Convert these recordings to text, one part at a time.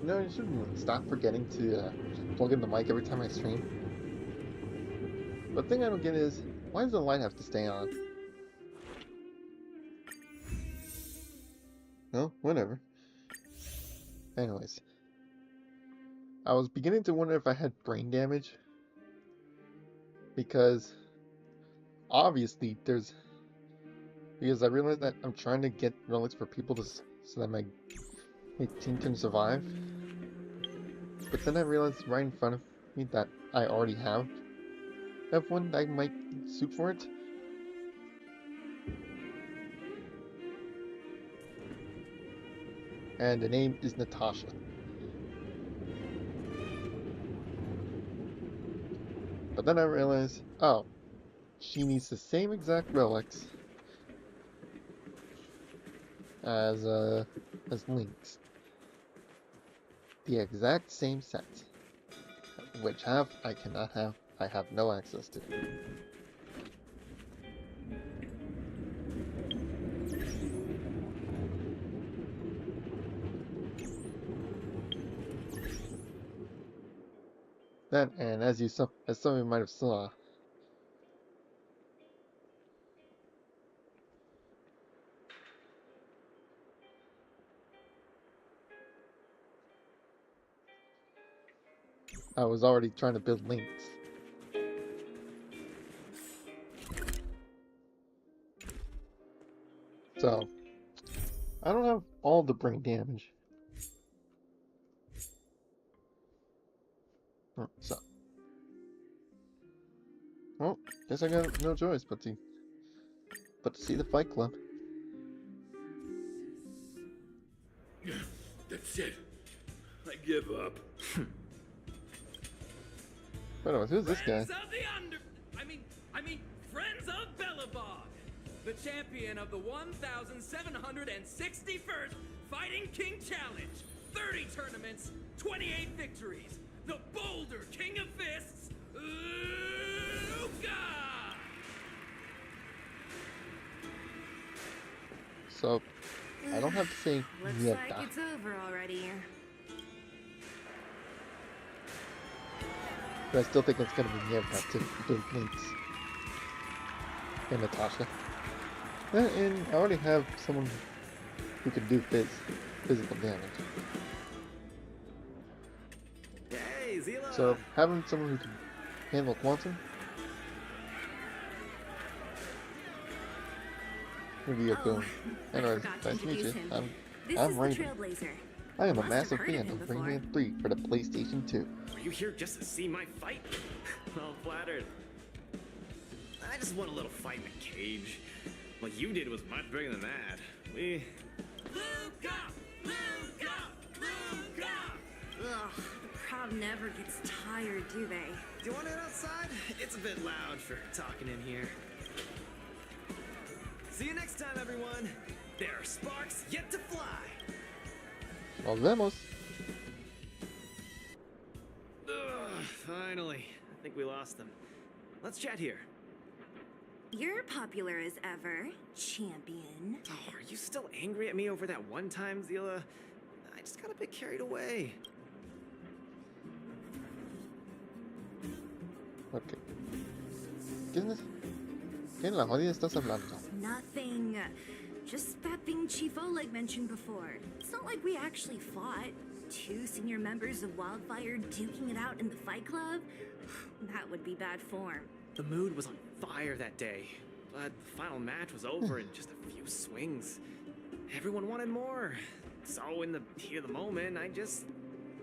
know, you should stop forgetting to plug in the mic every time I stream. But the thing I don't get is, why does the light have to stay on? No, whatever. Anyways, I was beginning to wonder if I had brain damage. Because, obviously, because I realized that I'm trying to get relics for people so that my team can survive. But then I realized right in front of me that I already have one that might suit for it. And the name is Natasha. But then I realized, oh, she needs the same exact relics as Link's. The exact same set. Which I cannot have. I have no access to. That, and as some of you might have saw, I was already trying to build links. So, I don't have all the brain damage. So, well, guess I got no choice but to see the Fight Club. That's it. I give up. By the way, who's this guy? Friends of the Friends of Bellabog, the champion of the 1,761st Fighting King Challenge. 30 tournaments, 28 victories. The Boulder King of Fists, Luca! So, I don't have to say Looks Nieta. like it's over already. But I still think it's gonna be Nieta to build links. And Natasha. And I already have someone who can do physical damage. Hey, Zila! So, having someone who can handle quantum would be a good. Anyways, forgot to nice to meet you. introduce him. This I'm is the Raymond. Trailblazer. I am a Must have massive heard of fan him of before. Rayman 3 for the PlayStation 2. Were you here just to see my fight? Well flattered. I just want a little fight in a cage. What you did was much bigger than that. Luca! Luca! Luca! Ugh, the crowd never gets tired, do they? Do you want to head outside? It's a bit loud for talking in here. See you next time, everyone. There are sparks yet to fly. Nos vemos. Ugh, finally. I think we lost them. Let's chat here. You're popular as ever, champion. Oh, are you still angry at me over that one time, Zila? I just got a bit carried away. Ok. ¿Qué en la jodida estás hablando? Nothing. Just that thing Chief Oleg mentioned before. It's not like we actually fought. Two senior members of Wildfire duking it out in the Fight Club? That would be bad form. The mood was on fire that day, but the final match was over in just a few swings. Everyone wanted more. So in the heat of the moment, I just...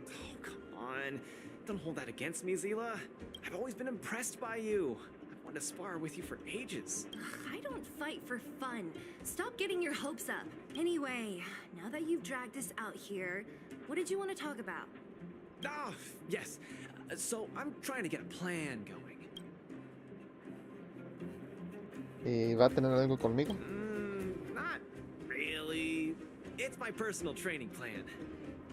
Oh, come on. Don't hold that against me, Zila. I've always been impressed by you. I've wanted to spar with you for ages. I don't fight for fun. Stop getting your hopes up. Anyway, now that you've dragged us out here, what did you want to talk about? Ah, yes. So I'm trying to get a plan going. ¿Y va a tener algo conmigo? Not really. It's my personal training plan.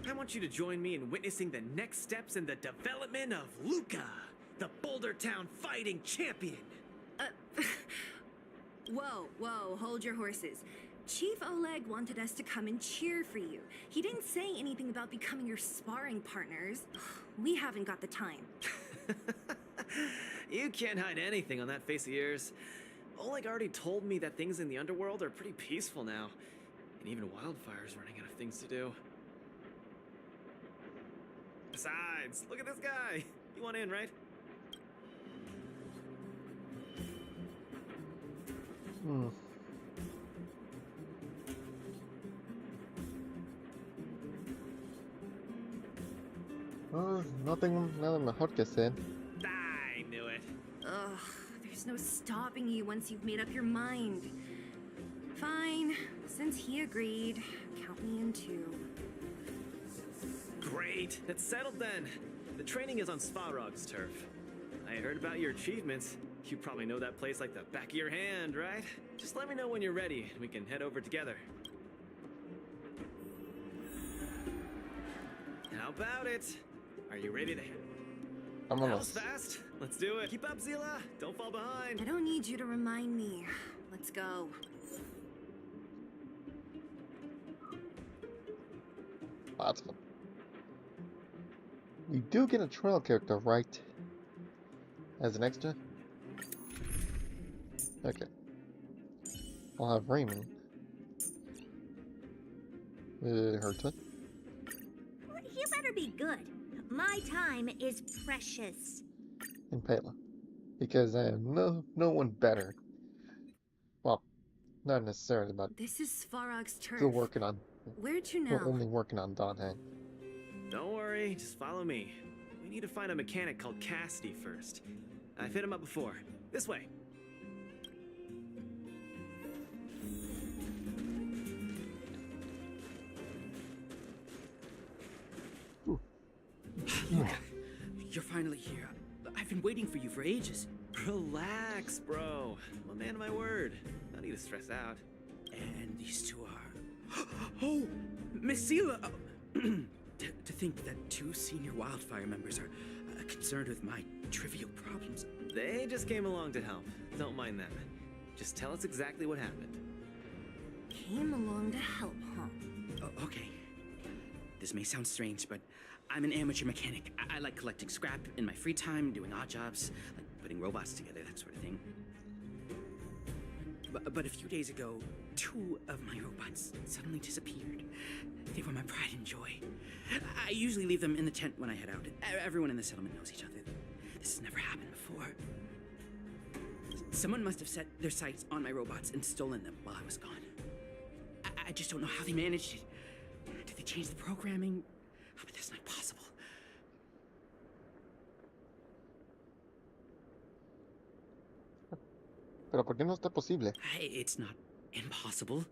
I want you to join me in witnessing the next steps in the development of Luca, the Boulder Town fighting champion. Whoa, hold your horses. Chief Oleg wanted us to come and cheer for you. He didn't say anything about becoming your sparring partners. We haven't got the time. You can't hide anything on that face of yours. Oleg already told me that things in the underworld are pretty peaceful now. And even Wildfire's running out of things to do. Besides, look at this guy. You want in, right? Well, nada mejor que hacer. I knew it. Ugh, there's no stopping you once you've made up your mind. Fine, since he agreed, count me in too. Great, it's settled then. The training is on Svarog's turf. I heard about your achievements. You probably know that place like the back of your hand, right? Just let me know when you're ready and we can head over together. How about it? Are you ready to head? That was Vámonos. fast. Let's do it. Keep up, Zila. Don't fall behind. I don't need you to remind me. Let's go. Awesome. We do get a trail character, right? As an extra? Okay. I'll have Raymond. Herta. You better be good. My time is precious. And Pela. Because I have no one better. Well, not necessarily, but This is Svarog's turf. still working on. Where'd you We're know? only working on Donhang. Don't worry, just follow me. We need to find a mechanic called Cassidy first. I've hit him up before. This way. You're finally here. I've been waiting for you for ages. Relax, bro. I'm a man of my word. No need to stress out. And these two are... Oh, Miss Sela! To think that two senior Wildfire members are concerned with my trivial problems. They just came along to help. Don't mind them. Just tell us exactly what happened. Came along to help, huh? Okay. This may sound strange, but I'm an amateur mechanic. I like collecting scrap in my free time, doing odd jobs, like putting robots together, that sort of thing. But a few days ago, two of my robots suddenly disappeared. They were my pride and joy. I usually leave them in the tent when I head out. Everyone in the settlement knows each other. This has never happened before. Someone must have set their sights on my robots and stolen them while I was gone. I just don't know how they managed it. Did they change the programming? Oh, but that's not possible. Pero ¿por qué no está posible? It's not impossible.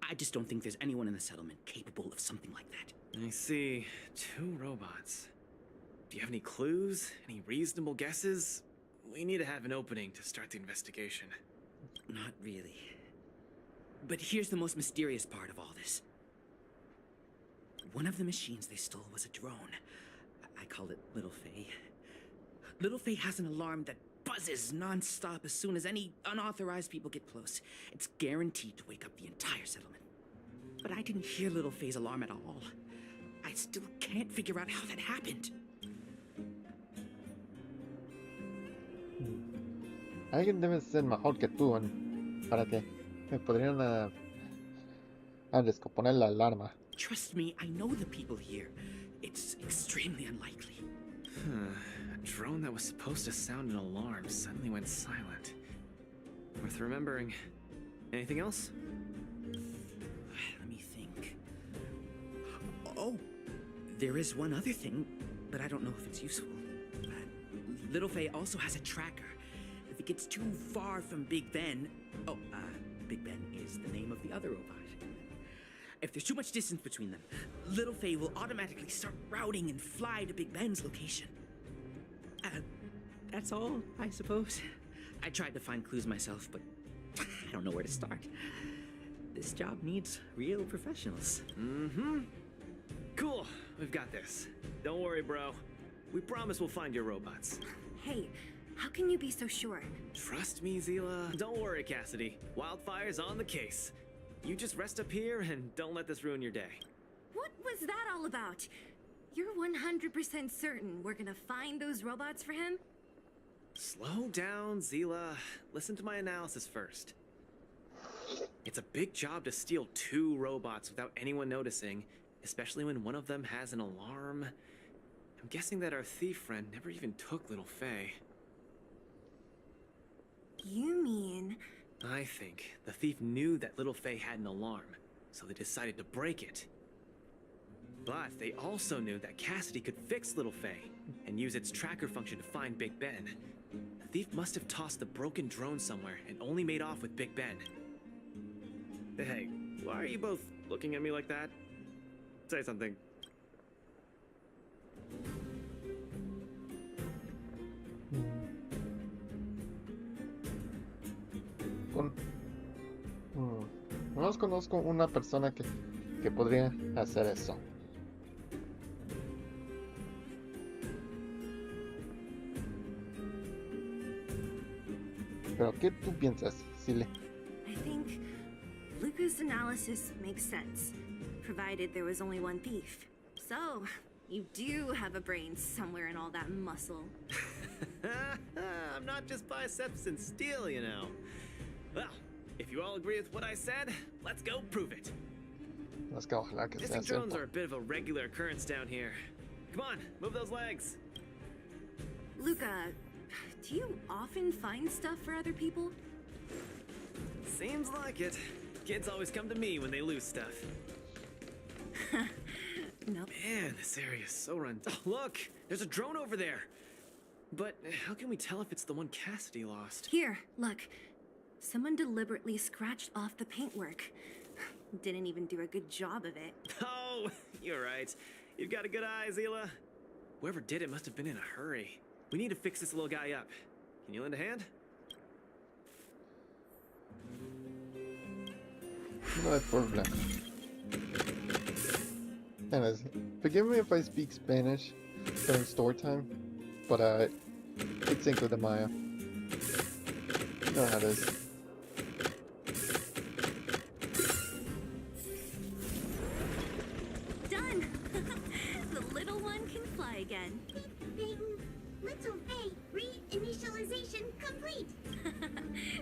I just don't think there's anyone in the settlement capable of something like that. I see. Two robots. Do you have any clues? Any reasonable guesses? We need to have an opening to start the investigation. Not really. But here's the most mysterious part of all this. One of the machines they stole was a drone. I call it Little Faye. Little Faye has an alarm that buzzes non-stop as soon as any unauthorized people get close. It's guaranteed to wake up the entire settlement. But I didn't hear Little Faye's alarm at all. I still can't figure out how that happened. Alguien debe ser mejor que tú para que me podrían descomponer la alarma. Trust me, I know the people here. It's extremely unlikely. A drone that was supposed to sound an alarm suddenly went silent. Worth remembering. Anything else? Let me think. Oh, there is one other thing, but I don't know if it's useful. Little Faye also has a tracker. If it gets too far from Big Ben... Big Ben is the name of the other robot. If there's too much distance between them, Little Faye will automatically start routing and fly to Big Ben's location. That's all, I suppose. I tried to find clues myself, but I don't know where to start. This job needs real professionals. Mm-hmm. Cool, we've got this. Don't worry, bro. We promise we'll find your robots. Hey, how can you be so sure? Trust me, Zila. Don't worry, Cassidy. Wildfire's on the case. You just rest up here and don't let this ruin your day. What was that all about? You're 100% certain we're gonna find those robots for him? Slow down, Zila. Listen to my analysis first. It's a big job to steal 2 robots without anyone noticing, especially when one of them has an alarm. I'm guessing that our thief friend never even took Little Faye. You mean... I think the thief knew that Little Faye had an alarm, so they decided to break it. But they also knew that Cassidy could fix Little Faye and use its tracker function to find Big Ben. The thief must have tossed the broken drone somewhere and only made off with Big Ben. Hey, why are you both looking at me like that? Say something. No conozco una persona que podría hacer eso. Pero ¿qué tú piensas, Sile? I think Luca's analysis makes sense, provided there was only one thief. So, you do have a brain somewhere in all that muscle. I'm not just biceps and steel, you know. Well, if you all agree with what I said, let's go prove it. Let's go. Ojalá que sea Missing drones simple. are a bit of a regular occurrence down here. Come on, move those legs. Luca, do you often find stuff for other people? Seems like it. Kids always come to me when they lose stuff. Nope. Man, this area is so run. Oh, look, there's a drone over there. But how can we tell if it's the one Cassidy lost? Here, look. Someone deliberately scratched off the paintwork. Didn't even do a good job of it. Oh, you're right. You've got a good eye, Zila. Whoever did it must have been in a hurry. We need to fix this little guy up. Can you lend a hand? No hay problema. Anyways, forgive me if I speak Spanish during story time, but it's Cinco de Mayo. You know how it is. Done! The little one can fly again. Bing! Little Faye, reinitialization complete!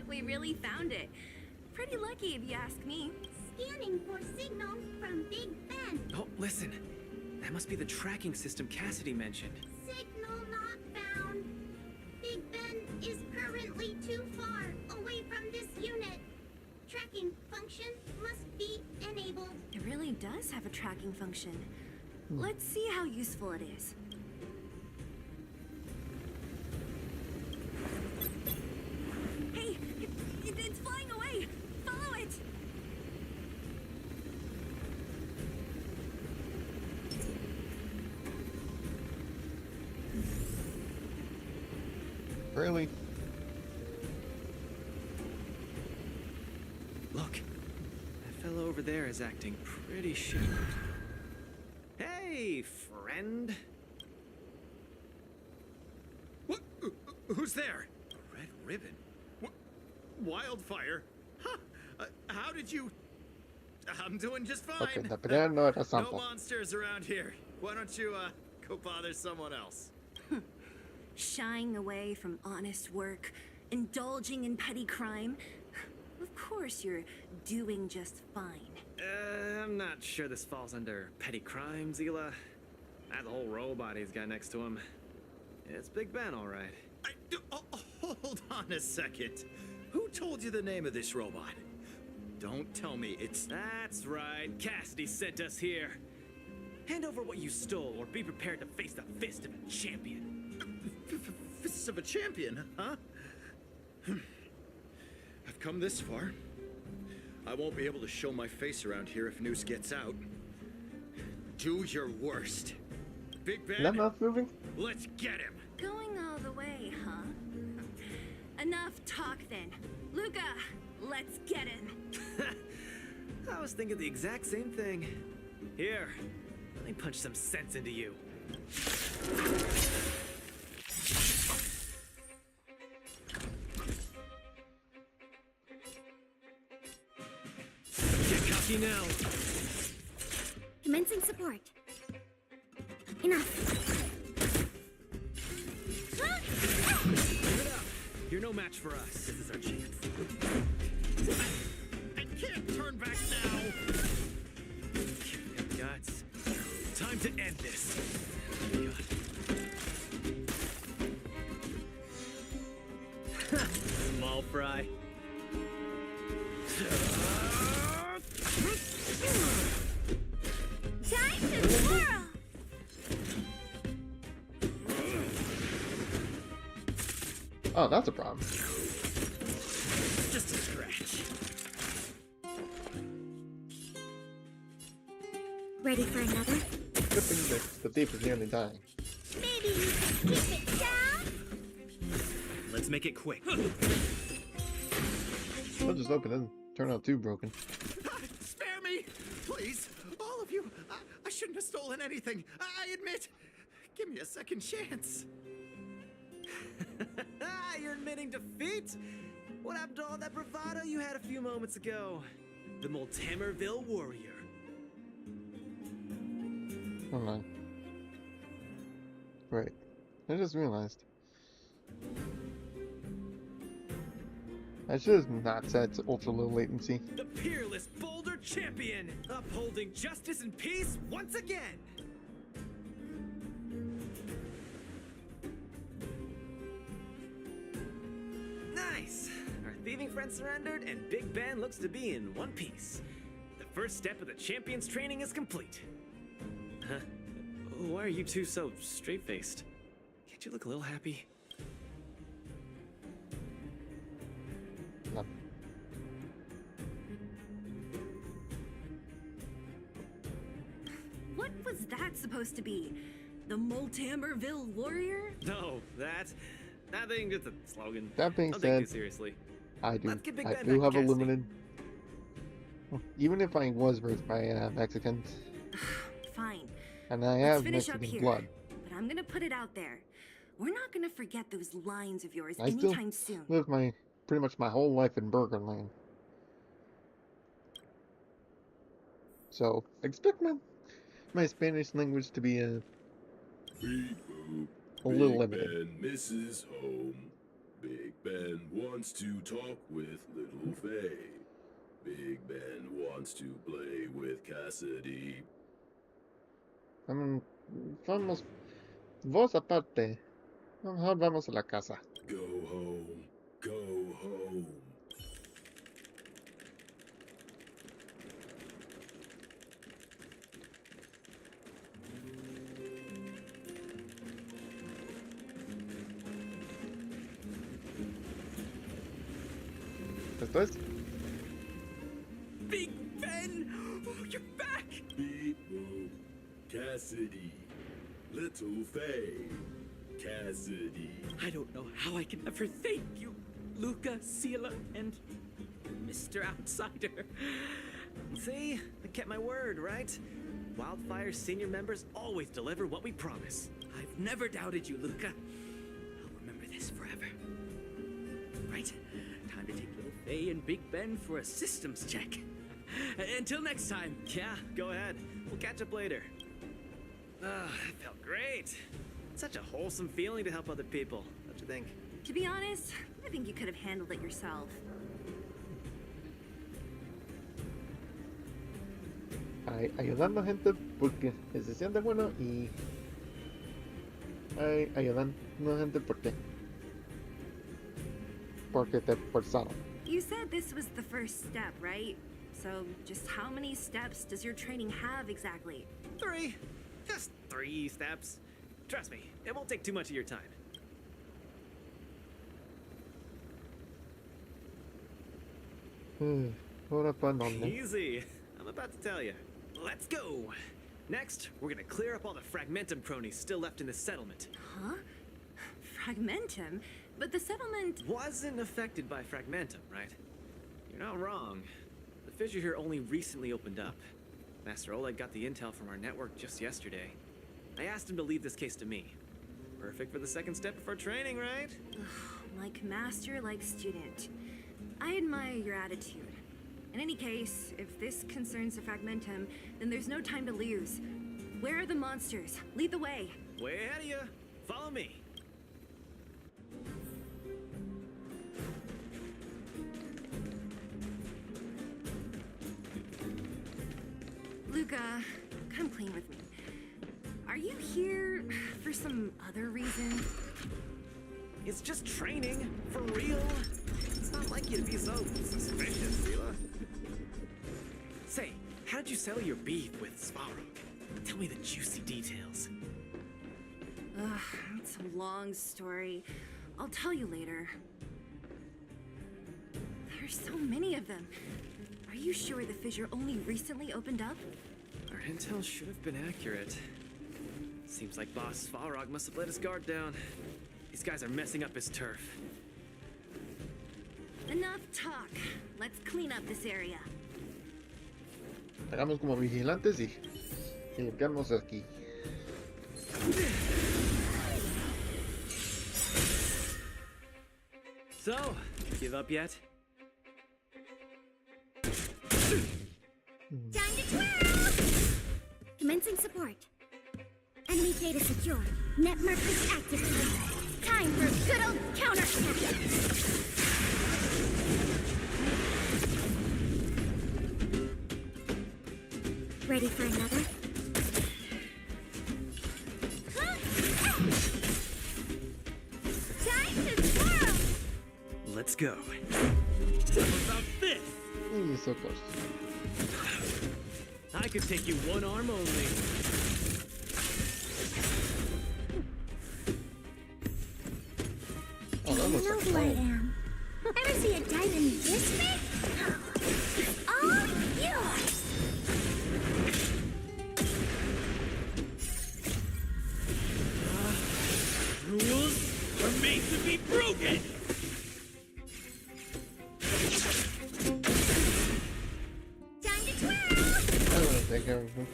We really found it. Pretty lucky if you ask me. Scanning for signal from Big Ben. Oh, listen. That must be the tracking system Cassidy mentioned. Signal not found. Big Ben is currently too far away from this unit. Tracking function must be enabled. It really does have a tracking function. Let's see how useful it is. Hey, it's flying away! Follow it! Really? Look, that fellow over there is acting pretty shitty. Hey, friend. What? Who's there? A red ribbon? What? Wildfire? Huh? How did you... I'm doing just fine. Okay, la pelea no era No Santa. monsters around here. Why don't you, go bother someone else? Shying away from honest work, indulging in petty crime. Of course you're doing just fine. I'm not sure this falls under petty crime, Zila. That whole robot he's got next to him. It's Big Ben, all right. Hold on a second. Who told you the name of this robot? Don't tell me it's... That's right. Cassidy sent us here. Hand over what you stole, or be prepared to face the fist of a champion. Fists of a champion, huh? I've come this far. I won't be able to show my face around here if news gets out. Do your worst. Big Ben, That mouth moving? let's get him. Going all the way, huh? Enough talk then. Luca, let's get him. I was thinking the exact same thing. Here, let me punch some sense into you. risky now. Commencing support. Enough. Give it up. You're no match for us. This is our chance. I can't turn back now. Guts. Time to end this. God. Small fry. Time to swirl. Oh, that's a problem. Just a scratch. Ready for another? Good thing that the thief is nearly dying. Maybe you can keep it down? Let's make it quick. I'll just open it and turn out too broken. Spare me! Please! All of you! I shouldn't have stolen anything! I admit! Give me a second chance! You're admitting defeat? What happened to all that bravado you had a few moments ago? The Multamerville Warrior. Hold on. Right. I just realized. I should have not set to ultra low latency. The peerless Boulder Champion, upholding justice and peace once again. Nice. Our thieving friend surrendered, and Big Ben looks to be in one piece. The first step of the champion's training is complete. Huh? Why are you two so straight-faced? Can't you look a little happy? No. What was that supposed to be? The Multamerville Warrior? No, that's nothing. Just a slogan. That being Don't take it said, seriously. I do. Let's get Big I Ben do back have a to casting. limited. Even if I was raised by Mexicans, Fine. and I Let's have finish up Mexican here. blood, But I'm gonna put it out there. We're not gonna forget those lines of yours I still anytime soon. lived pretty much my whole life in Burgerland. So expect my Spanish language to be a Beep boop. little Big limited. Ben misses home. Big Ben wants to talk with Little Faye. Big Ben wants to play with Cassidy. Vamos, vos aparte. Mejor vamos a la casa. Go home. Go home. ¿Esto es? Big Ben! Oh, you're back! Beep boop. Cassidy. Little Faye. Cassidy. I don't know how I can ever thank you, Luca, Sela, and Mr. Outsider. See? I kept my word, right? Wildfire's senior members always deliver what we promise. I've never doubted you, Luca. I'll remember this forever. Right, time to take Little Faye and Big Ben for a systems check. Until next time. Yeah, go ahead. We'll catch up later. Ah, that felt great. Such a wholesome feeling to help other people, don't you think? To be honest, I think you could have handled it yourself. Ayudando gente porque se siente bueno y ayudando gente porque te forzaron. You said this was the first step, right? So just how many steps does your training have exactly? 3. Just 3 steps. Trust me, it won't take too much of your time. Ahora pa dónde? Easy. I'm about to tell you. Let's go. Next, we're gonna clear up all the Fragmentum cronies still left in the settlement. Huh? Fragmentum? But the settlement... Wasn't affected by Fragmentum, right? You're not wrong. The fissure here only recently opened up. Master Oleg got the intel from our network just yesterday. I asked him to leave this case to me. Perfect for the second step of our training, right? Like master, like student. I admire your attitude. In any case, if this concerns the Fragmentum, then there's no time to lose. Where are the monsters? Lead the way. Way ahead of you. Follow me. Luca, come clean with me. Are you here for some other reason? It's just training. For real. It's not like you to be so suspicious, Zila. Say, how did you settle your beef with Svarog? Tell me the juicy details. Ugh, it's a long story. I'll tell you later. There's so many of them. Are you sure the fissure only recently opened up? Our intel should have been accurate. Seems like Boss Svarog must have let his guard down. These guys are messing up his turf. Enough talk. Let's clean up this area. Hagamos como vigilantes y limpiamos aquí. So, give up yet? Time to twirl! Commencing support. Enemy data secure. Net markers active. Time for a good old counterattack. Ready for another? Time to twirl! Let's go. How about this? Ooh, so close. I could take you one arm only. Oh, that You looks know like who I fun. am. Ever see a diamond this big? All yours! Rules are made to be broken! Time to twirl! I don't think everything.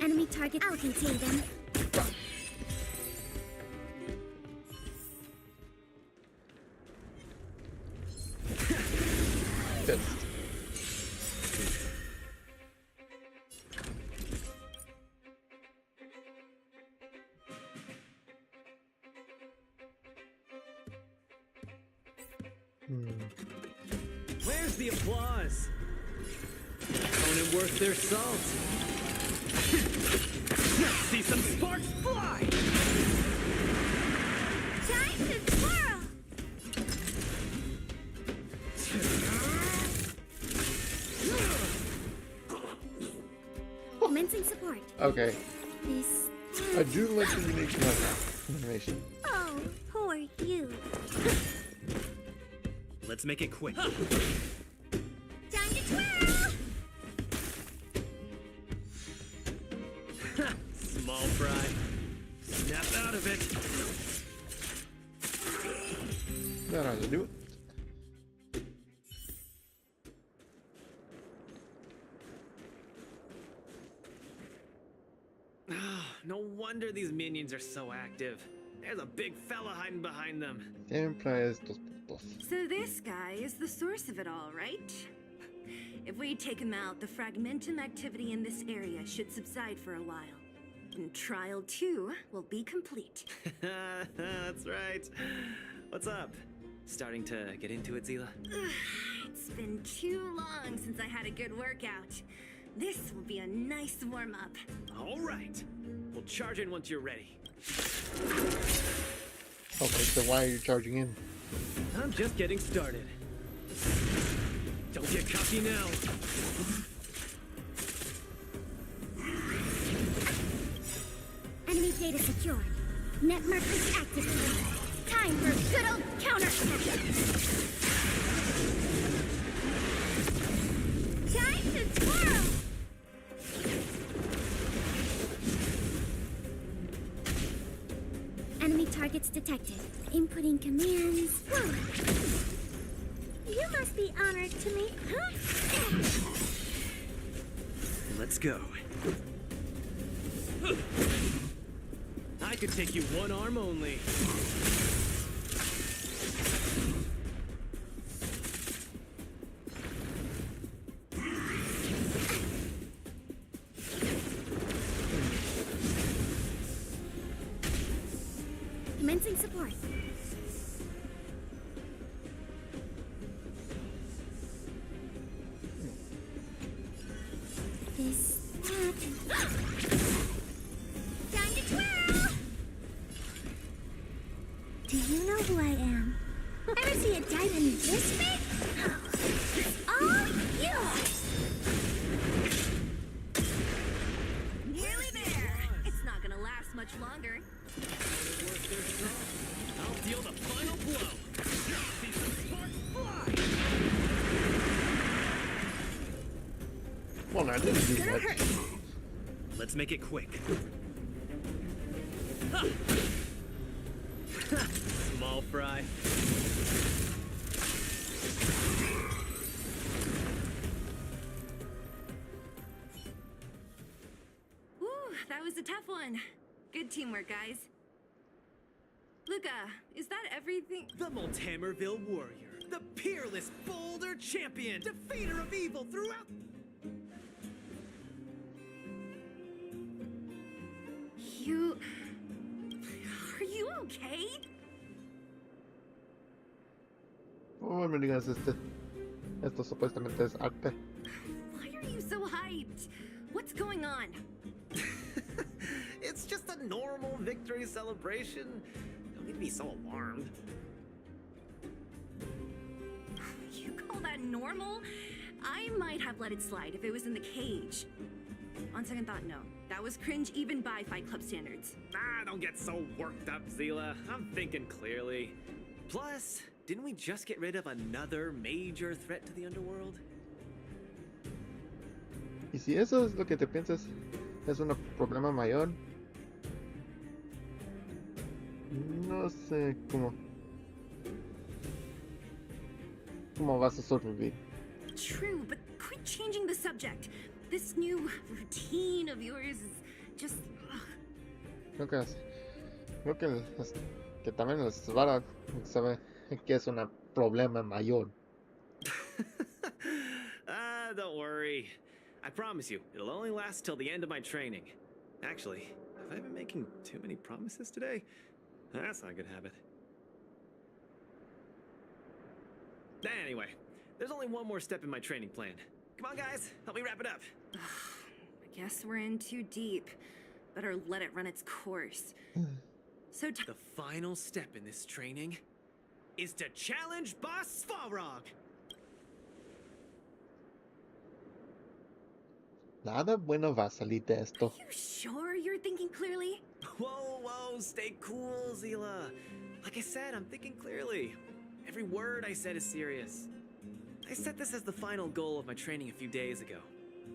Enemy target, I'll contain them. Fist. Where's the applause? Opponent worth their salt. See some sparks fly! Time to twirl! Commencing support. Okay. This. I do like the unique animation. Oh, who are you? Let's make it quick. Time to twirl! Small fry. Snap out of it. That how to do it. No wonder these minions are so active. There's a big fella hiding behind them. Siempre estos putos. So this guy is the source of it all, right? If we take him out, the Fragmentum activity in this area should subside for a while. And Trial 2 will be complete. That's right. What's up? Starting to get into it, Zila? It's been too long since I had a good workout. This will be a nice warm-up. All right. We'll charge in once you're ready. Okay, so why are you charging in? I'm just getting started. Don't get cocky now. Enemy data secured. Net markers active. Time for a good old counterattack. Time to twirl! Enemy targets detected. Inputting commands. Whoa. You must be honored to me, huh? Let's go. I could take you one arm only. forth. This, that. Time to twirl! Do you know who I am? Ever see a diamond this big? It's all yours! Nearly there! It's not gonna last much longer. I'll deal the final blow. See some sparks fly. Well, I didn't do Gonna much. hurt. Let's make it quick. Small fry. Woo, that was a tough one. Good teamwork, guys. Luca, is that everything? The Multamerville warrior, the peerless boulder champion, defeater of evil throughout. You... Are you okay? Oh, me digas esto supuestamente es arte. Why are you so hyped? What's going on? It's just a normal victory celebration. Don't need to be so alarmed. You call that normal? I might have let it slide if it was in the cage. On second thought, no. That was cringe even by Fight Club standards. Ah, don't get so worked up, Zila. I'm thinking clearly. Plus, didn't we just get rid of another major threat to the underworld? Y si eso es lo que te piensas, es un problema mayor. No sé cómo vas a sobrevivir. True, but quit changing the subject. This new routine of yours is just... Creo que también el Svarog sabe que es un problema mayor. Ah, don't worry. I promise you, it'll only last till the end of my training. Actually, have I been making too many promises today? That's not a good habit. Anyway, there's only one more step in my training plan. Come on, guys, help me wrap it up. I guess we're in too deep. Better let it run its course. So The final step in this training is to challenge Boss Svarog. Nada bueno va a salir de esto. you sure you're thinking clearly? Whoa, whoa, stay cool, Zila. Like I said, I'm thinking clearly. Every word I said is serious. I set this as the final goal of my training a few days ago.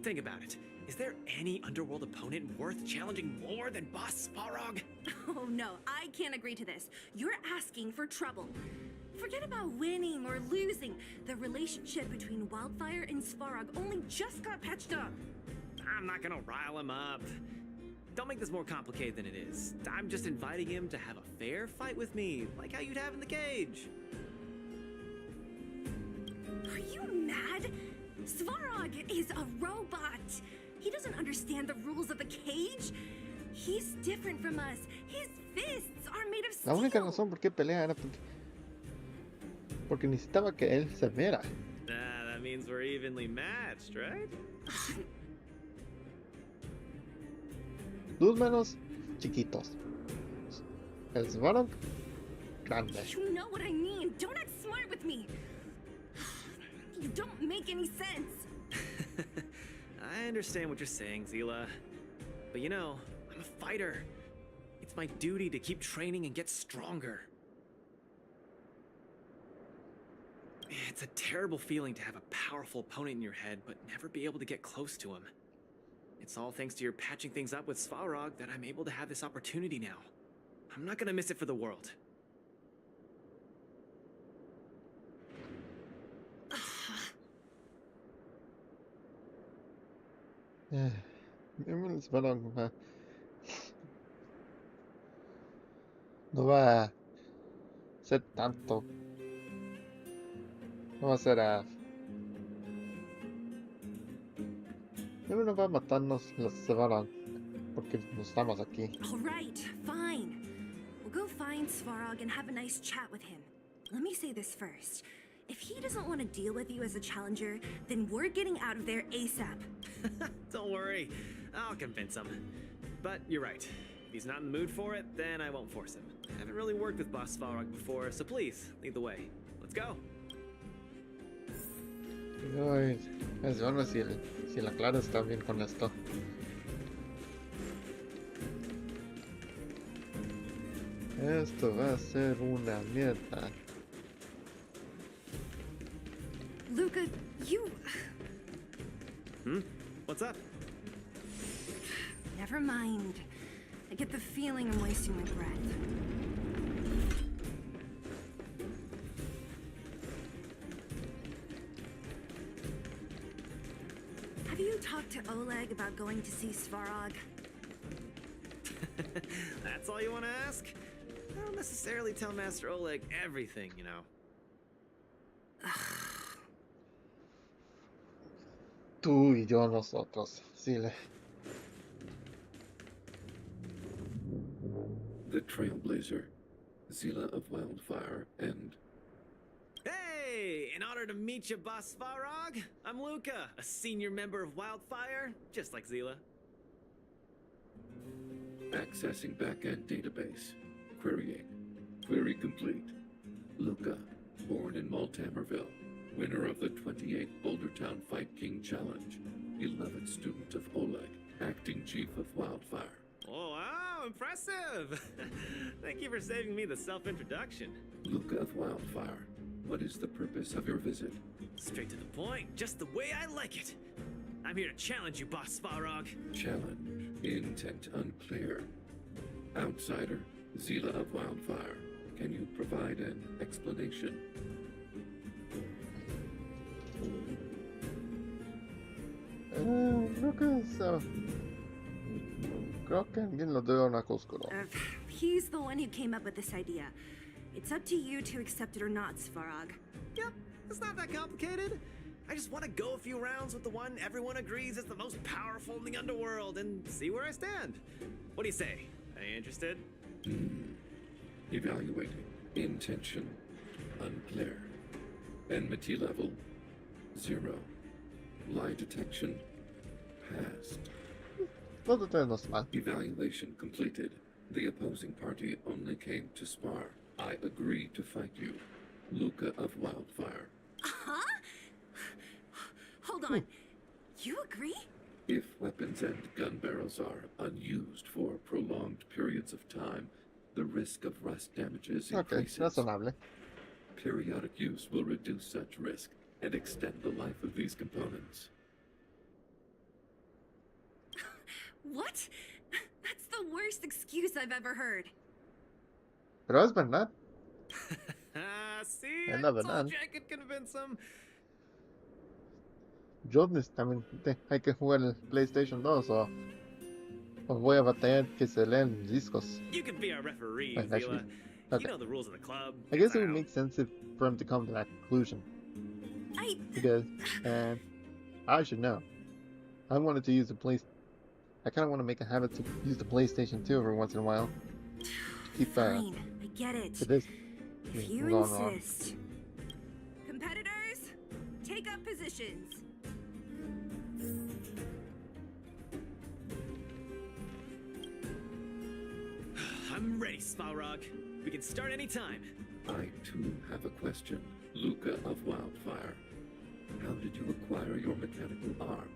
Think about it. Is there any underworld opponent worth challenging more than Boss Svarog? Oh no, I can't agree to this. You're asking for trouble. Forget about winning or losing. The relationship between Wildfire and Svarog only just got patched up. I'm not gonna rile him up. Don't make this more complicated than it is. I'm just inviting him to have a fair fight with me, like how you'd have in the cage. Are you mad? Svarog is a robot. He doesn't understand the rules of the cage. He's different from us. His fists are made of La única steel. razón por qué pelea era porque necesitaba que él se viera. Ah, that means we're evenly matched, right? Tus manos chiquitos. El Svarog grande. You know what I mean. Don't act smart with me. You don't make any sense. I understand what you're saying, Zila. But you know, I'm a fighter. It's my duty to keep training and get stronger. It's a terrible feeling to have a powerful opponent in your head, but never be able to get close to him. It's all thanks to your patching things up with Svarog that I'm able to have this opportunity now. I'm not gonna miss it for the world. El Svarog no va a ser tanto. No va a ser no va a matarnos los Svarog porque no estamos aquí. All right, fine. We'll go find find Svarog and have a nice chat with him. Let me say this first. If he doesn't want to deal with you as a challenger, then we're getting out of there ASAP. Don't worry, I'll convince him. But you're right. If he's not in the mood for it, then I won't force him. I haven't really worked with Boss Svarog before, so please, lead the way. Let's go. Ay, es bueno si la Clara está bien con esto. Esto va a ser una mierda. Luca, you... What's up? Never mind. I get the feeling I'm wasting my breath. Have you talked to Oleg about going to see Svarog? That's all you want to ask? I don't necessarily tell Master Oleg everything, you know. Tú y yo nosotros. Sí, The Trailblazer, Zila of Wildfire, and Hey! In honor to meet you, Boss Svarog, I'm Luca, a senior member of Wildfire, just like Zila. accessing backend database. Querying. Query complete. Luca, born in Maltamerville, winner of the 28th Bouldertown Fight King Challenge, 11th student of Oleg, acting chief of Wildfire. Oh, wow, impressive! Thank you for saving me the self-introduction. Luca of Wildfire, what is the purpose of your visit? Straight to the point, just the way I like it. I'm here to challenge you, Boss Svarog. Challenge. Intent unclear. Outsider, Zila of Wildfire, can you provide an explanation? Creo que es... creo que alguien lo dio una oscuro. He's the one who came up with this idea. It's up to you to accept it or not, Svarog. Yep, it's not that complicated. I just want to go a few rounds with the one everyone agrees is the most powerful in the underworld and see where I stand. What do you say? Are you interested? Evaluating. Intention unclear. Enmity level 0. Lie detection passed. Todo está normal. Evaluation completed. The opposing party only came to spar. I agree to fight you. Luca of Wildfire. Huh? Hold on. You agree? If weapons and gun barrels are unused for prolonged periods of time, the risk of rust damages Ok, increases. razonable. Periodic use will reduce such risk and extend the life of these components. What? That's the worst excuse I've ever heard. Pero es verdad. See, Es I la told verdad. you I could convince him. Yo también hay que jugar el PlayStation 2 o voy a batallar que se leen discos. You could be our referee, Wait, Zila. actually, okay. You know the rules of the club. I guess It's it would out. make sense for him to come to that conclusion. I... Because, and I should know. I wanted to use the I kind of want to make a habit to use the PlayStation 2 every once in a while. Keep Fine, I get it. this If you going on. insist. Competitors, take up positions. I'm ready, Svarog. We can start anytime. I too have a question. Luca of Wildfire. How did you acquire your mechanical arm?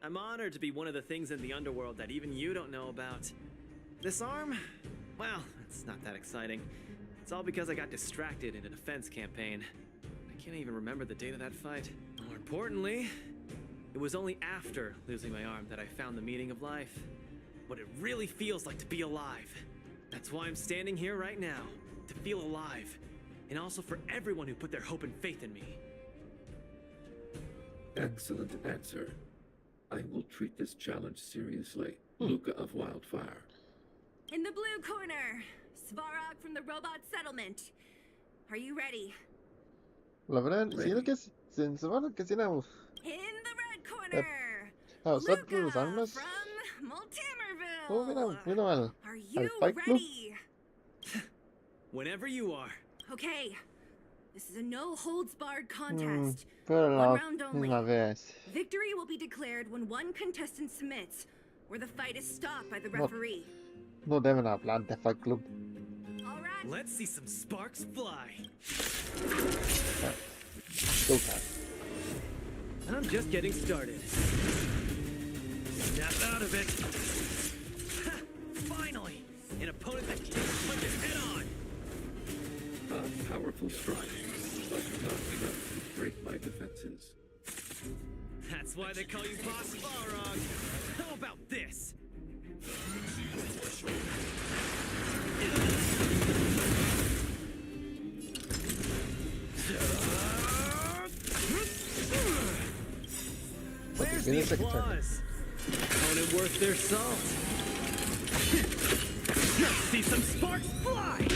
I'm honored to be one of the things in the underworld that even you don't know about. This arm? Well, it's not that exciting. It's all because I got distracted in a defense campaign. I can't even remember the date of that fight. More importantly, it was only after losing my arm that I found the meaning of life. What it really feels like to be alive. That's why I'm standing here right now. To feel alive. And also for everyone who put their hope and faith in me. Excellent answer. I will treat this challenge seriously. Luca of Wildfire. In the blue corner, Svarog from the robot settlement. Are you ready? La verdad, siento que se van a que si no, In the red corner, usar Luca tus armas. from Maltamerville. Oh, mira al Are you Fight Club. ready? Whenever you are. Okay. This is a no-holds-barred contest. Pero One la round only. misma vez. Victory will be declared when one contestant submits, or the fight is stopped by the No. referee. No deben hablar de Fight Club. All right. Let's see some sparks fly. Go time. I'm just getting started. Snap out of it. Ha! Finally! An opponent that can't punch his head on! A powerful strike, but not enough to break my defenses. That's why they call you Boss Balrog. How about this? Where's give me the a second turn. applause? Opponent worth their salt. Let's see some sparks fly!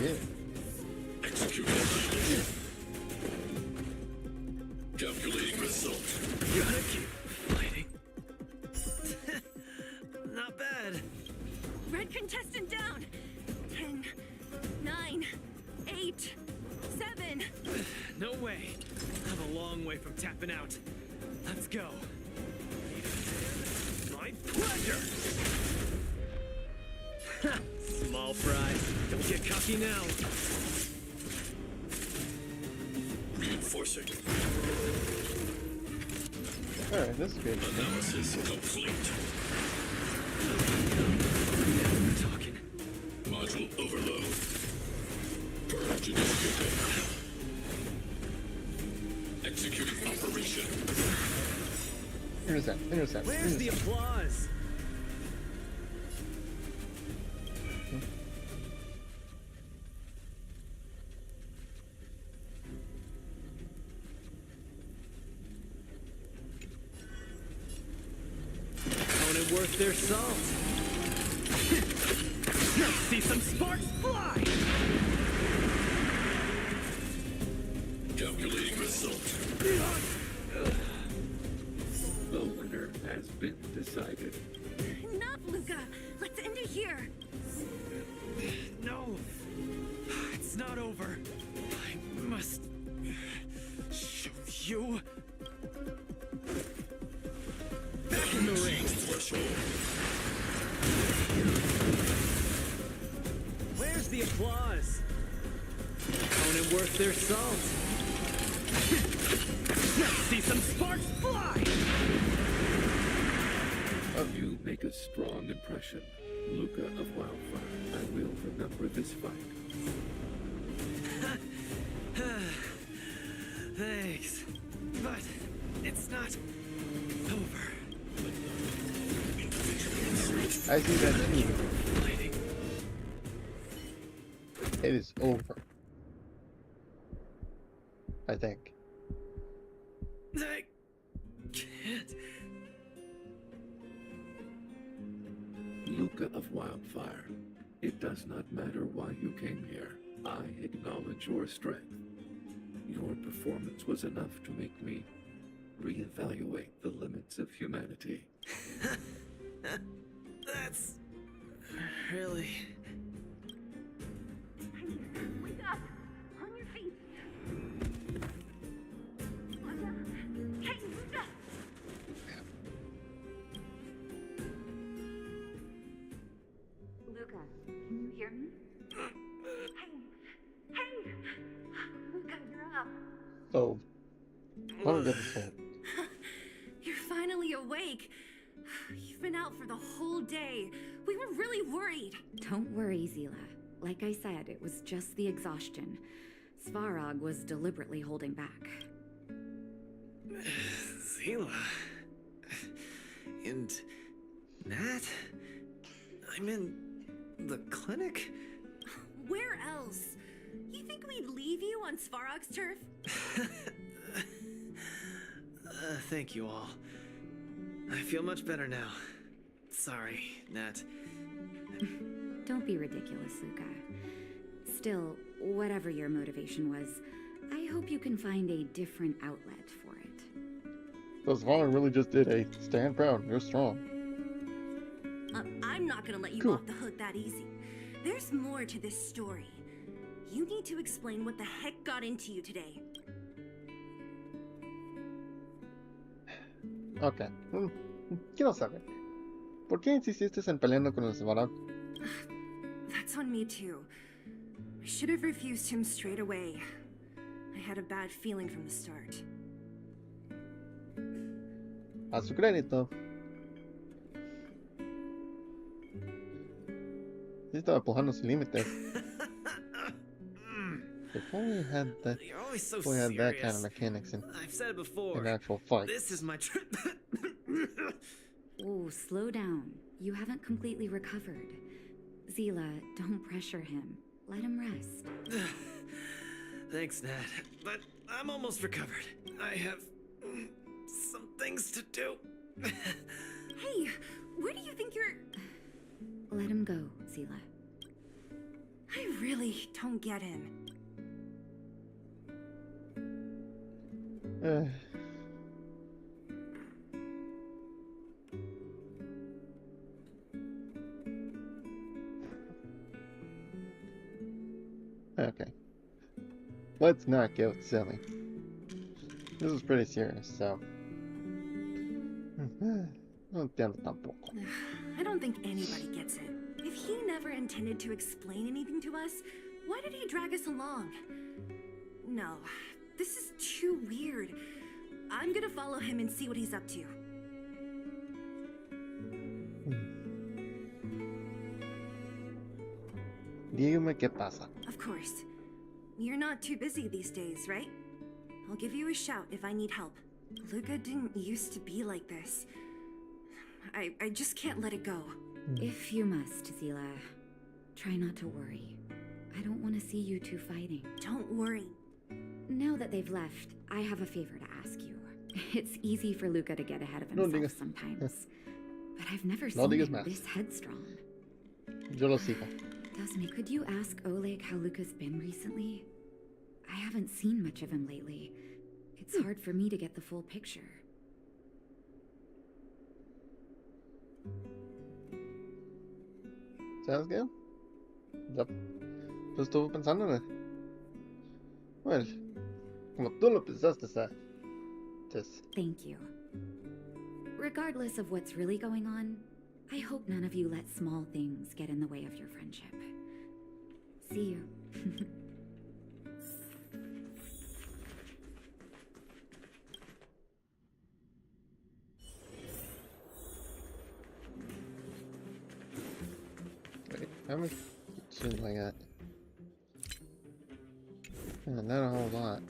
Yeah. Execute. Calculating result. You gotta keep fighting. Not bad. Red contestant down. 10, 9, 8, 7. No way. I'm a long way from tapping out. Let's go. My pleasure! Ha! Small fry. Don't get cocky now. Reinforcing. Alright, this is good. Analysis complete. Now we're talking. Module overload. Purge initiated. Executing operation. Intercept, intercept, Where's the intercept. applause? Opponent worth their salt. Let's see some sparks fly! Calculating result. The winner has been decided. Enough, Luca. Let's end it here. No, it's not over. I must show you. Back in the ring. Where's the applause? Opponent worth their salt. Let's see some sparks fly! You make a strong impression, Luca of Wildfire. I will remember this fight. Thanks. But it's not over. I see that too. Fighting. It is over. I think. I can't. Luca of Wildfire, it does not matter why you came here. I acknowledge your strength. Your performance was enough to make me reevaluate the limits of humanity. That's really. Wake up. On your feet. Luca. Hey, Luca. Luca, can you hear me? Hey. Luca, you're up. So, let me get this straight. You're finally awake. You've been out for the whole day. We were really worried. Don't worry, Zila. Like I said, it was just the exhaustion. Svarog was deliberately holding back. Zila. And Nat? I'm in the clinic? Where else? You think we'd leave you on Svarog's turf? Thank you all. I feel much better now. Sorry, Nat. Don't be ridiculous, Luca. Still, whatever your motivation was, I hope you can find a different outlet for it. So Svarog really just did a stand proud. You're strong. I'm not gonna let you Cool. off the hook that easy. There's more to this story. You need to explain what the heck got into you today. Ok. Quiero saber. ¿Por qué insististe en peleando con el Svarog? That's on me too. I should have refused him straight away. I had a bad feeling from the start. A su crédito. Sí estaba empujando sus límites. If only we had that, You're always so if we had that kind of serious. mechanics in I've said it before. actual fight. This is my trip. Oh, slow down. You haven't completely recovered. Zila, don't pressure him. Let him rest. Thanks, Nat. But I'm almost recovered. I have some things to do. Hey, where do you think you're... Let him go, Zila. I really don't get him. Okay. Let's not get silly. This is pretty serious, so... No entiendo tampoco. I don't think anybody gets it. If he never intended to explain anything to us, why did he drag us along? No, this is too weird. I'm gonna follow him and see what he's up to. Dígame qué pasa. Of course. You're not too busy these days, right? I'll give you a shout if I need help. Luca didn't used to be like this. I just can't let it go. If you must, Zila, try not to worry. I don't want to see you two fighting. Don't worry. Now that they've left, I have a favor to ask you. It's easy for Luca to get ahead of No himself digas. sometimes. But I've never No seen digas him más. this headstrong. Yo lo sigo. Dasme, could you ask Oleg how Luca's been recently? I haven't seen much of him lately. It's hard for me to get the full picture. ¿Sabes qué? Yo estuve pensando en... Well, como tú lo pensaste, just... Thank you. Regardless of what's really going on, I hope none of you let small things get in the way of your friendship. See you. Wait, how many should I got? Not a whole lot.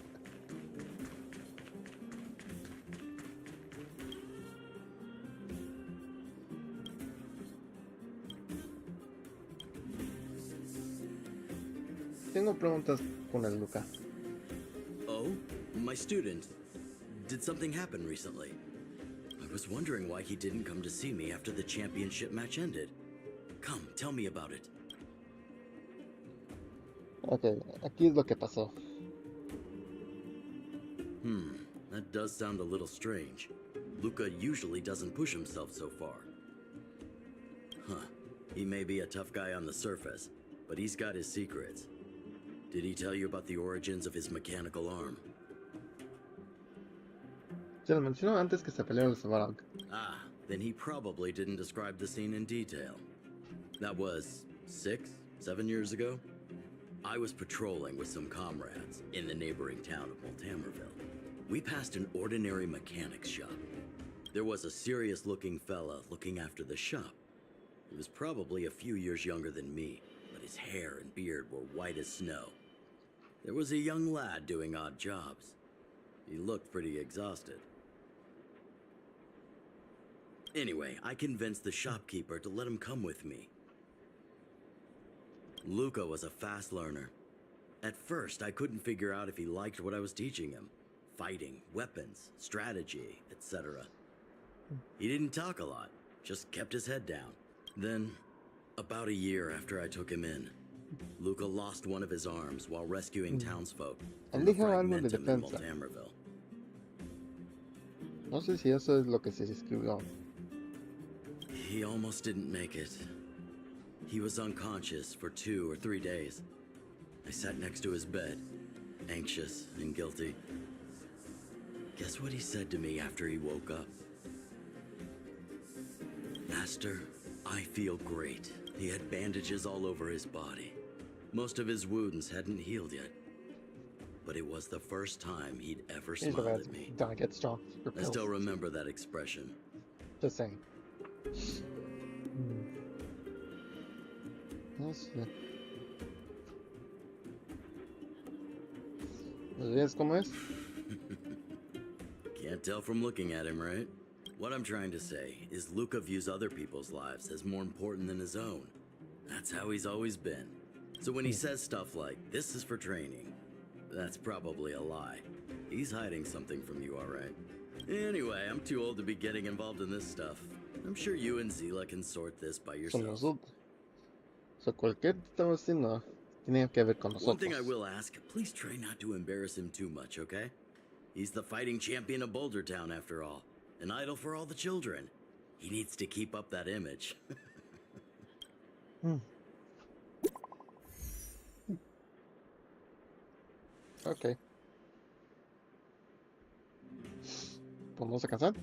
Tengo preguntas con el Luca. Oh, my student. Did something happen recently? I was wondering why he didn't come to see me after the championship match ended. Come, tell me about it. Ok, aquí es lo que pasó. That does sound a little strange. Luca usually doesn't push himself so far. Huh. He may be a tough guy on the surface, but he's got his secrets. Did he tell you about the origins of his mechanical arm? Se lo mencionó antes que se peleó el Svarog. Ah, then he probably didn't describe the scene in detail. That was 6, 7 years ago? I was patrolling with some comrades in the neighboring town of Multamerville. We passed an ordinary mechanic's shop. There was a serious-looking fella looking after the shop. He was probably a few years younger than me, but his hair and beard were white as snow. There was a young lad doing odd jobs. He looked pretty exhausted. Anyway, I convinced the shopkeeper to let him come with me. Luca was a fast learner. At first, I couldn't figure out if he liked what I was teaching him. Fighting, weapons, strategy, etc. He didn't talk a lot, just kept his head down. Then, about a year after I took him in, Luca lost one of his arms while rescuing townsfolk from the Dijo algo de fragmentum in defensa. Multamerville. No sé si eso es lo que se escribió. He almost didn't make it. He was unconscious for 2 or 3 days. I sat next to his bed, anxious and guilty. Guess what he said to me after he woke up? Master, I feel great. He had bandages all over his body. Most of his wounds hadn't healed yet. But it was the first time he'd ever He's smiled about at me. to get strong for I pills. still remember that expression. Just saying. Let's see. ¿Ves cómo es? Can't tell from looking at him, right? What I'm trying to say is Luca views other people's lives as more important than his own. That's how he's always been. So when he says stuff like, this is for training, that's probably a lie. He's hiding something from you, all right? Anyway, I'm too old to be getting involved in this stuff. I'm sure you and Zila can sort this by Son yourselves. nosotros. So cualquier estamos haciendo tiene que ver con One thing I nosotros. will ask, please try not to embarrass him too much, okay? He's the fighting champion of Boulder Town, after all. An idol for all the children. He needs to keep up that image. Ok. ¿Podemos alcanzar?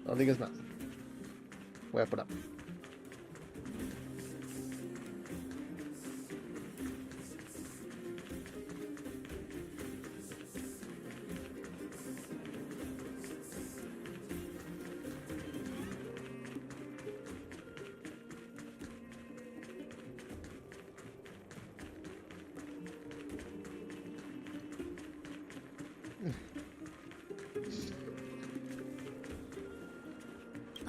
No digas más. Voy a parar.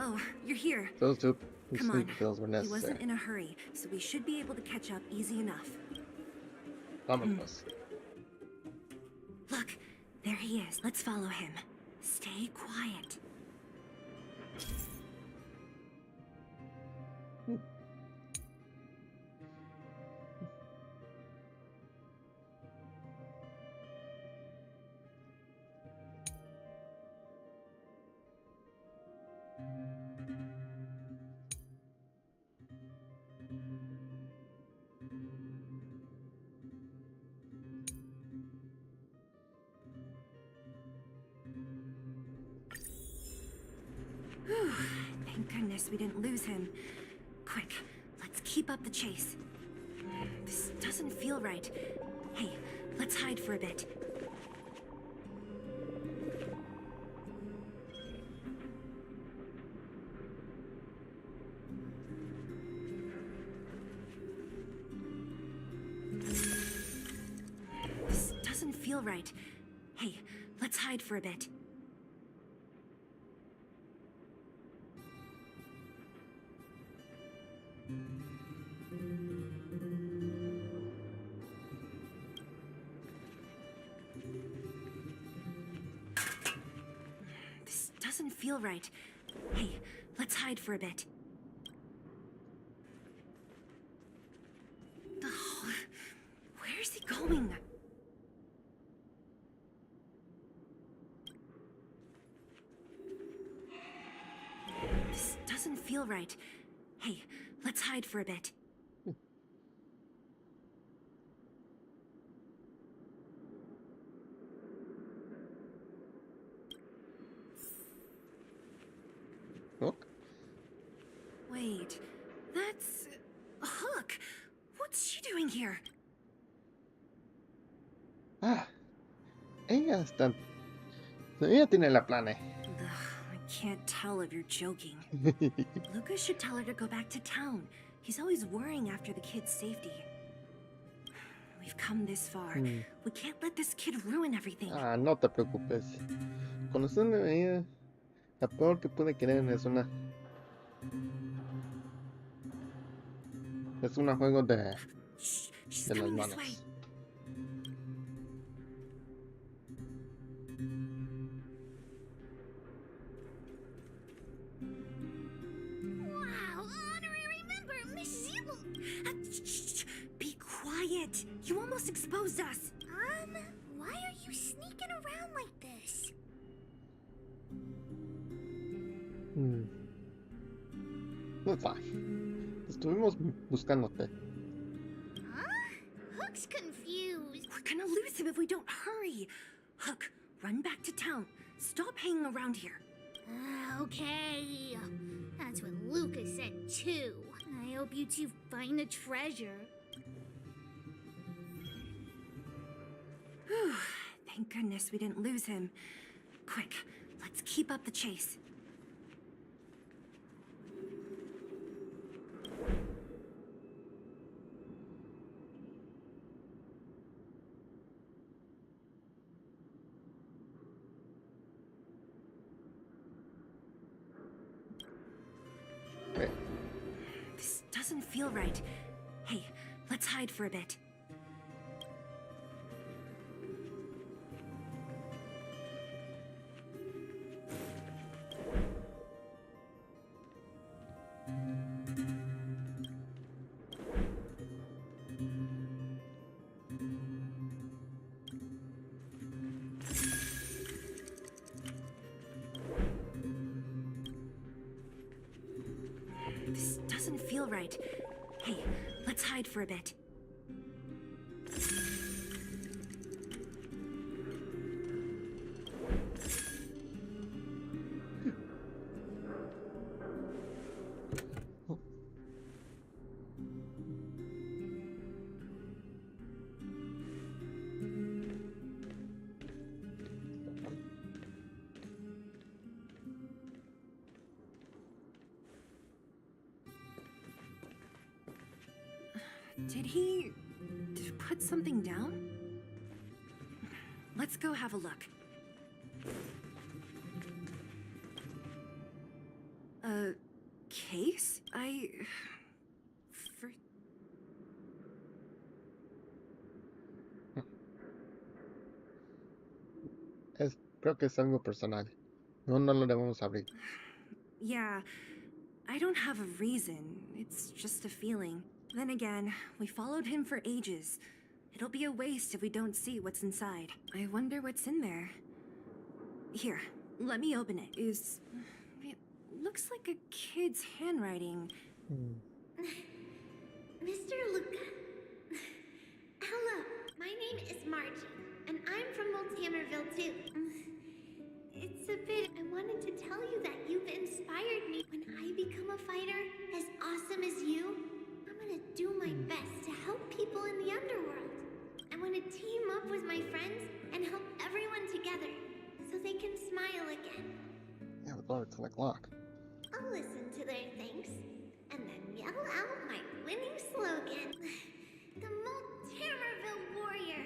Oh, you're here. Those two Come sleep on. pills were He necessary. wasn't in a hurry, so we should be able to catch up easy enough. Vámonos. Look, there he is. Let's follow him. Stay quiet. Whew. Thank goodness we didn't lose him. Quick, let's keep up the chase. This doesn't feel right. Hey, let's hide for a bit. This doesn't feel right. Hey, let's hide for a bit. This doesn't feel right. Hey, let's hide for a bit. Oh, where's he going? This doesn't feel right. Hey, let's hide for a bit. Look. Wait, that's Hook. What's she doing here? Ah. Ella está... Ella tiene la plane. Ugh, I can't tell if you're joking. Lucas should tell her to go back to town. He's always worrying after the kid's safety. We've come this far. We can't let this kid ruin everything. Ah, no te preocupes. Conociendo a ella, la peor que puede querer es una... Es un juego de Shh, she's las coming this manos. way. Wow, honorary member, Miss Zilla. Shh, be quiet. it! You almost exposed us! Why are you sneaking around like this? Estuvimos buscándote. Huh? Hook's confused. We're gonna lose him if we don't hurry. Hook, run back to town. Stop hanging around here. Okay. That's what Lucas said too. I hope you two find the treasure. Whew. Thank goodness we didn't lose him. Quick, let's keep up the chase. Okay. This doesn't feel right. Hey, let's hide for a bit. This doesn't feel right. Hey, let's hide for a bit. Did he put something down? Let's go have a look. A case? Creo que es algo personal. No lo debemos abrir. Yeah, I don't have a reason. It's just a feeling. Then again, we followed him for ages. It'll be a waste if we don't see what's inside. I wonder what's in there. Here, let me open it. It looks like a kid's handwriting. Mr. Luca. Hello, my name is Margie, and I'm from Multamerville too. It's a bit... I wanted to tell you that you've inspired me. When I become a fighter as awesome as you, I'm gonna do my best to help people in the underworld. I want to team up with my friends and help everyone together so they can smile again. Yeah, we thought it's like lock. I'll listen to their thanks and then yell out my winning slogan. The Multamerville Warrior,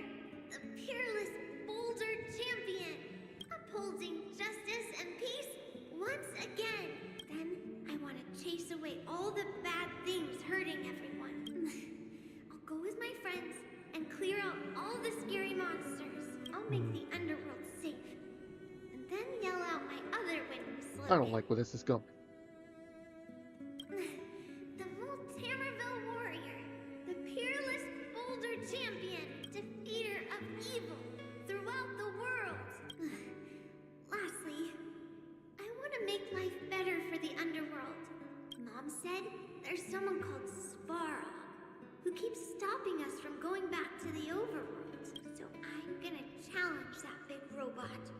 the peerless Boulder Champion, upholding justice and peace once again. Then I want to chase away all the bad things hurting everyone. I'll go with my friends and clear out all the scary monsters. I'll make the underworld safe. And then yell out my other winning slogan. I don't like where this is going. The Multamerville Warrior, the peerless Boulder Champion, defeater of evil throughout the world. Lastly, I want to make life better for the underworld. Mom said there's someone called Svarog who keeps stopping us from going back to the overworld. So I'm gonna challenge that big robot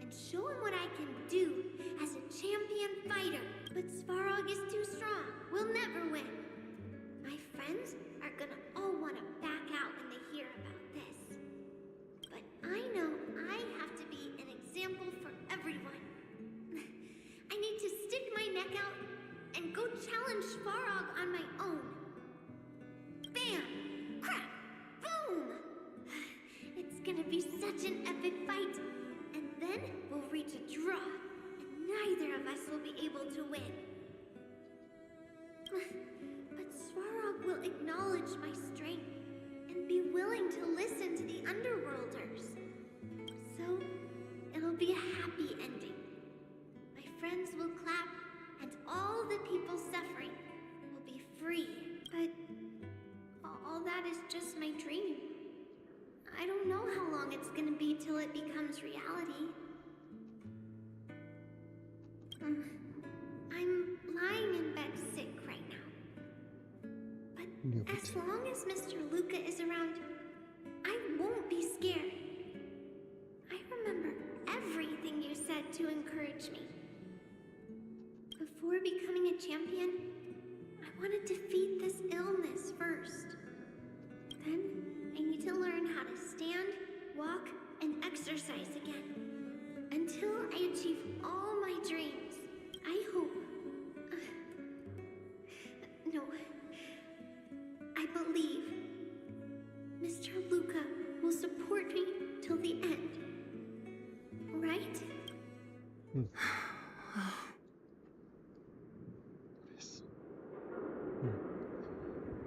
and show him what I can do as a champion fighter. But Svarog is too strong. We'll never win. My friends are gonna all want to back out when they hear about this. But I know I have to be an example for everyone. I need to stick my neck out and go challenge Svarog on my own. Bam! Crap! Boom! It's gonna be such an epic fight. And then we'll reach a draw. And neither of us will be able to win. But Svarog will acknowledge my strength and be willing to listen to the Underworlders. So, it'll be a happy ending. My friends will clap, and all the people suffering will be free. But all that that is just my dream. I don't know how long it's gonna be till it becomes reality. I'm lying in bed sick right now. But as long as Mr. Luca is around, I won't be scared. I remember everything you said to encourage me. Before becoming a champion, I want to defeat this illness first. Then, I need to learn how to stand, walk, and exercise again. Until I achieve all my dreams, I hope... no. I believe Mr. Luca will support me till the end. Right?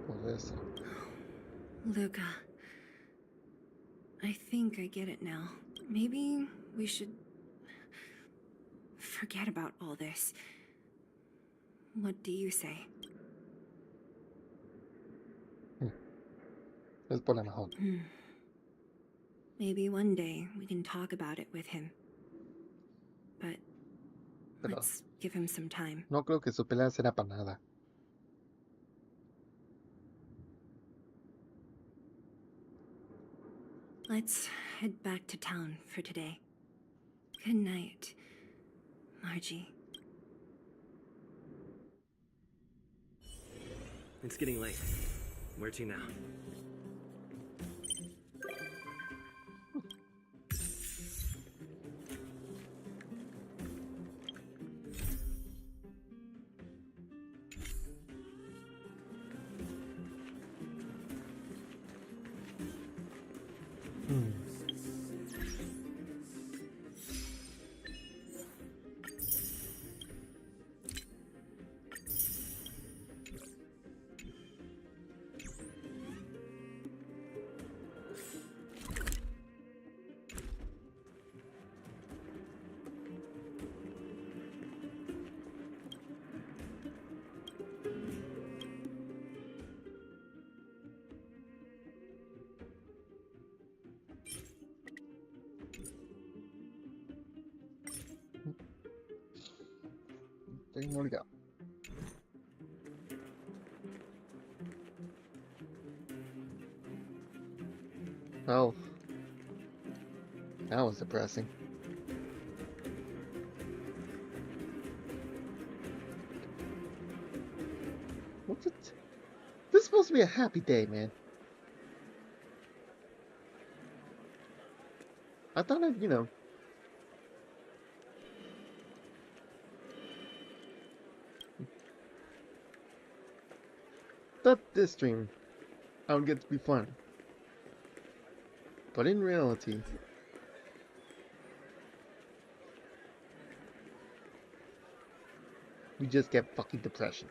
Por eso. Luca. I think I get it now. Maybe we should forget about all this. What do you say? Es por lo mejor. Maybe one day we can talk about it with him. But Pero let's give him some time. no creo que su pelea será para nada. Let's head back to town for today. Good night, Margie. It's getting late. Where to now? Tengo more to go. Well, that was depressing. What's it? This is supposed to be a happy day, man. I thought I'd, thought this stream I would get to be fun. But in reality, we just get fucking depression.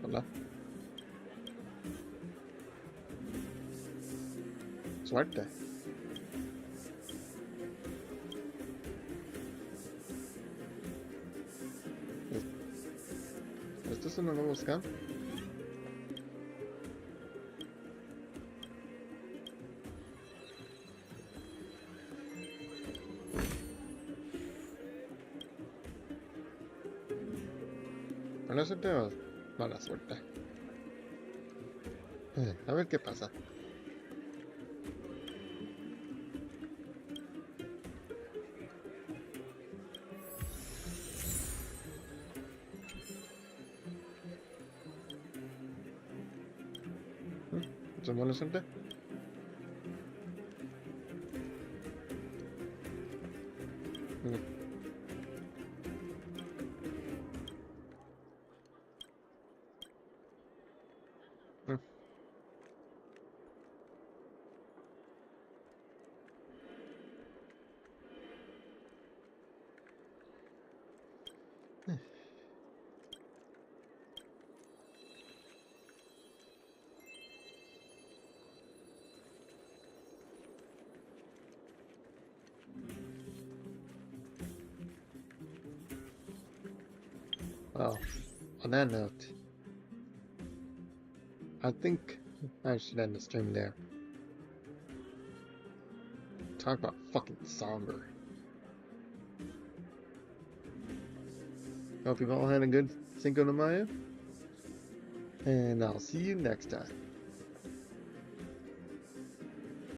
Hola. Suerte. ¿Esto es un nuevo scam? ¿Mala suerte o mala suerte? A ver qué pasa. ¿Es mala suerte? Well, on that note, I think I should end the stream there. Talk about fucking somber. Hope you've all had a good Cinco de Mayo, and I'll see you next time.